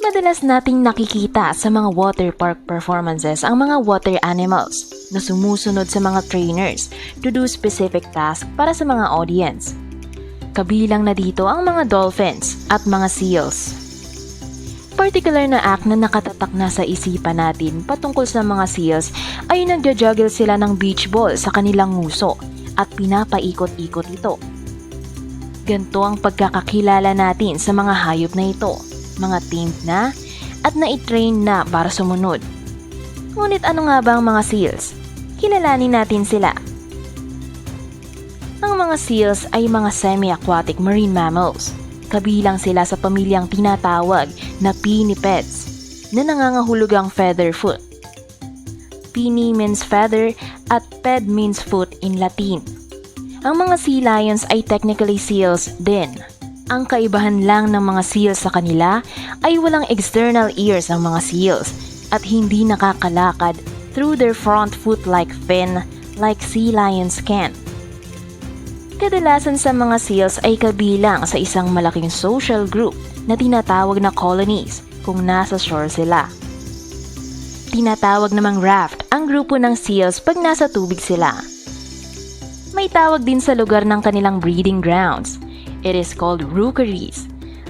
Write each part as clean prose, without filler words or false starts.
Madalas nating nakikita sa mga water park performances ang mga water animals na sumusunod sa mga trainers to do specific task para sa mga audience. Kabilang na dito ang mga dolphins at mga seals. Particular na act na nakatatak na sa isipan natin patungkol sa mga seals ay nagja-juggle sila ng beach ball sa kanilang nguso at pinapaikot-ikot ito. Ganito ang pagkakakilala natin sa mga hayop na ito, mga tamed na at na-train na para sumunod. Ngunit ano nga ba ang mga seals? Kilalanin natin sila. Ang mga seals ay mga semi-aquatic marine mammals. Kabilang sila sa pamilyang tinatawag na pinnipeds na nangangahulugang feather foot. Pinni means feather at ped means foot in Latin. Ang mga sea lions ay technically seals din. Ang kaibahan lang ng mga seals sa kanila ay walang external ears ang mga seals at hindi nakakalakad through their front foot-like fin like sea lions can. Kadalasan sa mga seals ay kabilang sa isang malaking social group na tinatawag na colonies kung nasa shore sila. Tinatawag namang raft ang grupo ng seals pag nasa tubig sila. May tawag din sa lugar ng kanilang breeding grounds. It is called rookeries.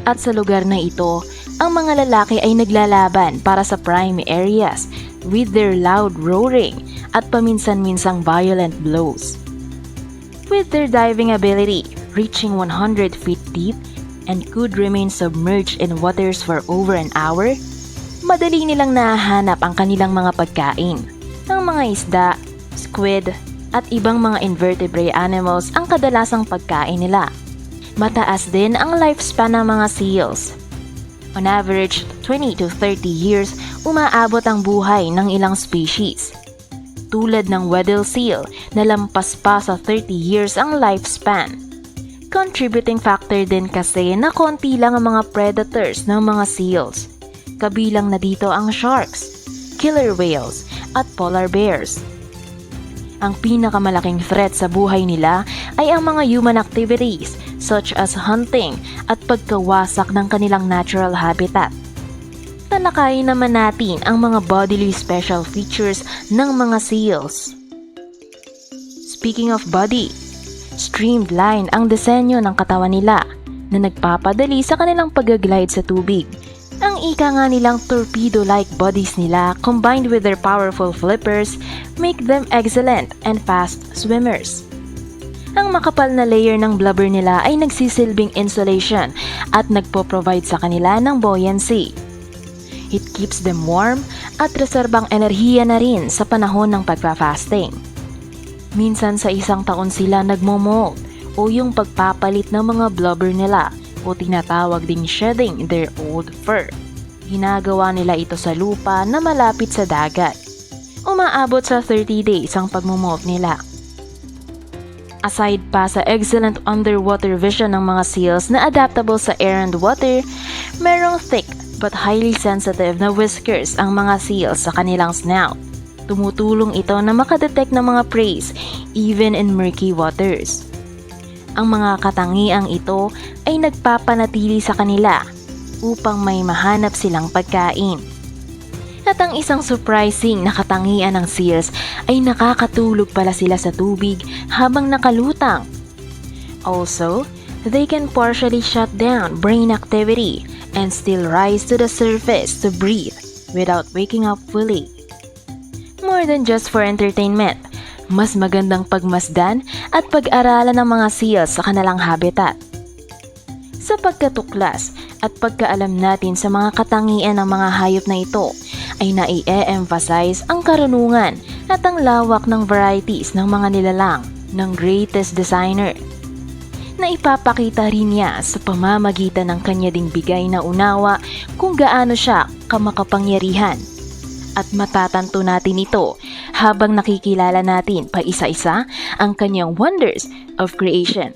At sa lugar na ito, ang mga lalaki ay naglalaban para sa prime areas with their loud roaring at paminsan-minsang violent blows. With their diving ability, reaching 100 feet deep and could remain submerged in waters for over an hour, madali nilang nahahanap ang kanilang mga pagkain. Ang mga isda, squid, at ibang mga invertebrate animals ang kadalasang pagkain nila. Mataas din ang lifespan ng mga seals. On average, 20 to 30 years umaabot ang buhay ng ilang species. Tulad ng Weddell seal na lampas pa sa 30 years ang lifespan. Contributing factor din kasi na konti lang ang mga predators ng mga seals. Kabilang na dito ang sharks, killer whales, at polar bears. Ang pinakamalaking threat sa buhay nila ay ang mga human activities such as hunting at pagkawasak ng kanilang natural habitat. Talakayin naman natin ang mga bodily special features ng mga seals. Speaking of body, streamlined ang disenyo ng katawan nila na nagpapadali sa kanilang pag-glide sa tubig. Ang ika nga nilang torpedo-like bodies nila combined with their powerful flippers make them excellent and fast swimmers. Ang makapal na layer ng blubber nila ay nagsisilbing insulation at nagpo-provide sa kanila ng buoyancy. It keeps them warm at reserbang enerhiya na rin sa panahon ng pagpa-fasting. Minsan sa isang taon sila nagmo-molt o yung pagpapalit ng mga blubber nila o tinatawag ding shedding their old fur. Ginagawa nila ito sa lupa na malapit sa dagat. Umaabot sa 30 days ang pagmo-molt nila. Aside pa sa excellent underwater vision ng mga seals na adaptable sa air and water, merong thick but highly sensitive na whiskers ang mga seals sa kanilang snout. Tumutulong ito na makadetect ng mga prey even in murky waters. Ang mga katangiang ito ay nagpapanatili sa kanila upang may mahanap silang pagkain. At ang isang surprising na katangian ng seals ay nakakatulog pala sila sa tubig habang nakalutang. Also, they can partially shut down brain activity and still rise to the surface to breathe without waking up fully. More than just for entertainment, mas magandang pagmasdan at pag-aralan ng mga seals sa kanilang habitat. Sa pagkatuklas at pagkaalam natin sa mga katangian ng mga hayop na ito, ay nai-emphasize ang karunungan at ang lawak ng varieties ng mga nilalang ng greatest designer. Na ipapakita rin niya sa pamamagitan ng kanya ding bigay na unawa kung gaano siya kamakapangyarihan. At matatanto natin ito habang nakikilala natin pa isa-isa ang kanyang wonders of creation.